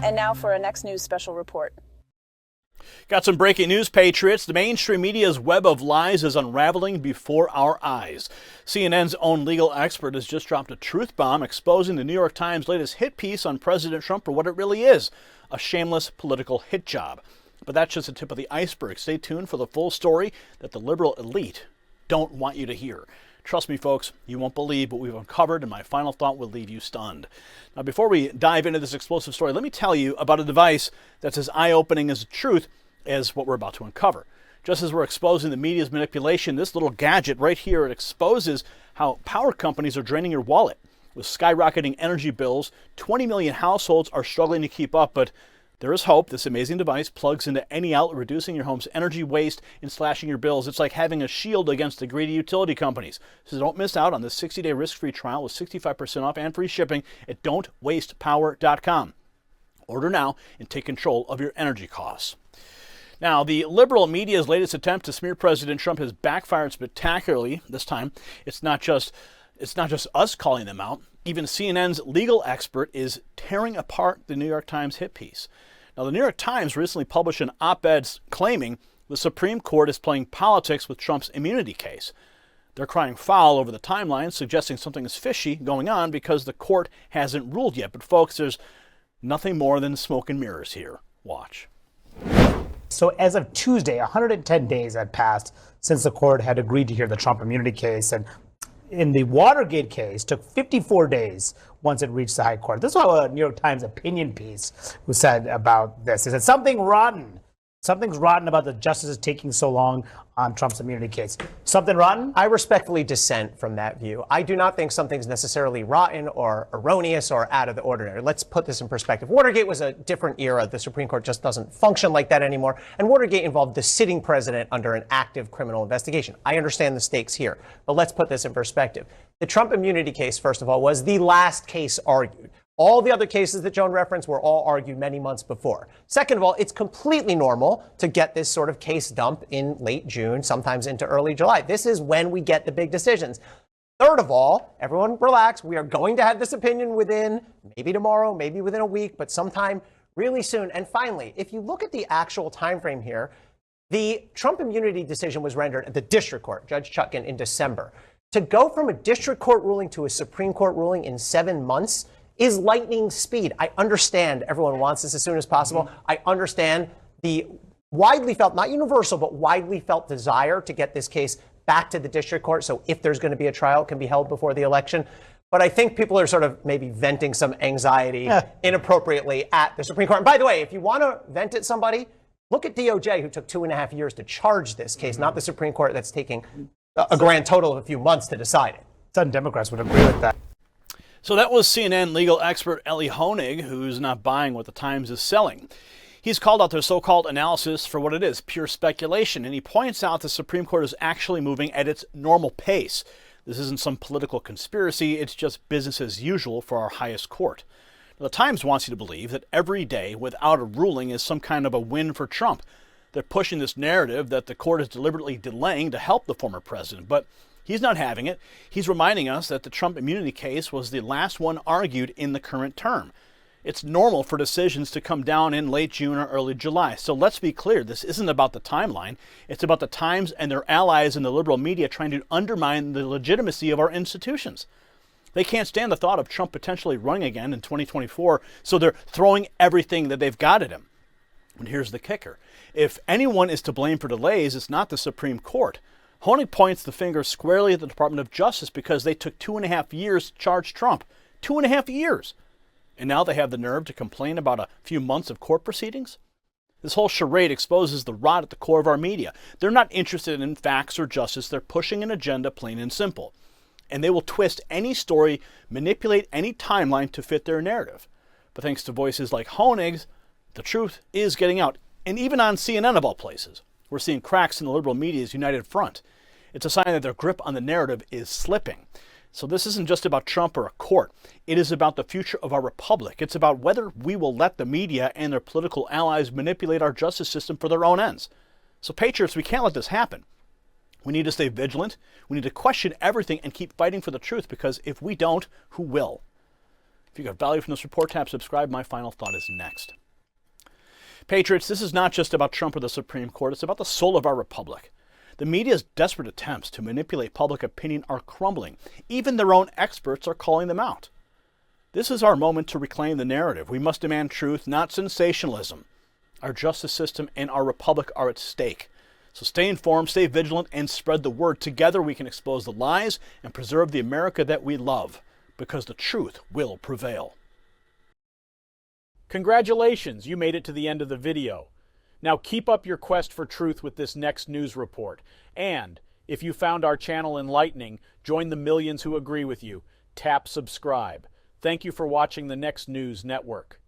And now for our next news special report. Got some breaking news, Patriots. The mainstream media's web of lies is unraveling before our eyes. CNN's own legal expert has just dropped a truth bomb exposing the New York Times' latest hit piece on President Trump for what it really is, a shameless political hit job. But that's just the tip of the iceberg. Stay tuned for the full story that the liberal elite don't want you to hear. Trust me, folks, you won't believe what we've uncovered, and my final thought will leave you stunned. Now, before we dive into this explosive story, let me tell you about a device that's as eye-opening as the truth as what we're about to uncover. Just as we're exposing the media's manipulation, this little gadget right here, it exposes how power companies are draining your wallet. With skyrocketing energy bills, 20 million households are struggling to keep up, but there is hope. This amazing device plugs into any outlet, reducing your home's energy waste and slashing your bills. It's like having a shield against the greedy utility companies. So don't miss out on this 60-day risk-free trial with 65% off and free shipping at don'twastepower.com. Order now and take control of your energy costs. Now, the liberal media's latest attempt to smear President Trump has backfired spectacularly this time. It's not just us calling them out. Even CNN's legal expert is tearing apart the New York Times hit piece. Now, the New York Times recently published an op-ed claiming the Supreme Court is playing politics with Trump's immunity case. They're crying foul over the timeline, suggesting something is fishy going on because the court hasn't ruled yet. But folks, there's nothing more than smoke and mirrors here. Watch. So as of Tuesday, 110 days had passed since the court had agreed to hear the Trump immunity case. And in the Watergate case, took 54 days once it reached the high court. This is how a New York Times opinion piece was said about this. It said, something's rotten about the justices taking so long on Trump's immunity case. Something rotten? I respectfully dissent from that view. I do not think something's necessarily rotten or erroneous or out of the ordinary. Let's put this in perspective. Watergate was a different era. The Supreme Court just doesn't function like that anymore. And Watergate involved the sitting president under an active criminal investigation. I understand the stakes here, but let's put this in perspective. The Trump immunity case, first of all, was the last case argued. All the other cases that Joan referenced were all argued many months before. Second of all, it's completely normal to get this sort of case dump in late June, sometimes into early July. This is when we get the big decisions. Third of all, everyone relax. We are going to have this opinion within maybe tomorrow, maybe within a week, but sometime really soon. And finally, if you look at the actual time frame here, the Trump immunity decision was rendered at the district court, Judge Chutkan, in December. To go from a district court ruling to a Supreme Court ruling in 7 months is lightning speed. I understand everyone wants this as soon as possible. I understand the widely felt, not universal, but widely felt desire to get this case back to the district court. So if there's going to be a trial, it can be held before the election. But I think people are sort of maybe venting some anxiety inappropriately at the Supreme Court. And by the way, if you want to vent at somebody, look at DOJ, who took 2.5 years to charge this case, not the Supreme Court that's taking a grand total of a few months to decide it. Some Democrats would agree with that. So that was CNN legal expert Elie Honig, who's not buying what the Times is selling. He's called out their so-called analysis for what it is, pure speculation, and he points out the Supreme Court is actually moving at its normal pace. This isn't some political conspiracy, it's just business as usual for our highest court. Now, the Times wants you to believe that every day without a ruling is some kind of a win for Trump. They're pushing this narrative that the court is deliberately delaying to help the former president, but he's not having it. He's reminding us that the Trump immunity case was the last one argued in the current term. It's normal for decisions to come down in late June or early July. So let's be clear, this isn't about the timeline. It's about the Times and their allies in the liberal media trying to undermine the legitimacy of our institutions. They can't stand the thought of Trump potentially running again in 2024, so they're throwing everything that they've got at him. And here's the kicker. If anyone is to blame for delays, it's not the Supreme Court. Honig points the finger squarely at the Department of Justice because they took 2.5 years to charge Trump. 2.5 years. And now they have the nerve to complain about a few months of court proceedings? This whole charade exposes the rot at the core of our media. They're not interested in facts or justice. They're pushing an agenda, plain and simple. And they will twist any story, manipulate any timeline to fit their narrative. But thanks to voices like Honig's, the truth is getting out. And even on CNN of all places, we're seeing cracks in the liberal media's united front. It's a sign that their grip on the narrative is slipping. So this isn't just about Trump or a court. It is about the future of our republic. It's about whether we will let the media and their political allies manipulate our justice system for their own ends. So patriots, we can't let this happen. We need to stay vigilant. We need to question everything and keep fighting for the truth, because if we don't, who will? If you got value from this report, tap subscribe. My final thought is next. Patriots, this is not just about Trump or the Supreme Court. It's about the soul of our republic. The media's desperate attempts to manipulate public opinion are crumbling. Even their own experts are calling them out. This is our moment to reclaim the narrative. We must demand truth, not sensationalism. Our justice system and our republic are at stake. So stay informed, stay vigilant, and spread the word. Together we can expose the lies and preserve the America that we love, because the truth will prevail. Congratulations, you made it to the end of the video. Now keep up your quest for truth with this next news report. And if you found our channel enlightening, join the millions who agree with you. Tap subscribe. Thank you for watching the Next News Network.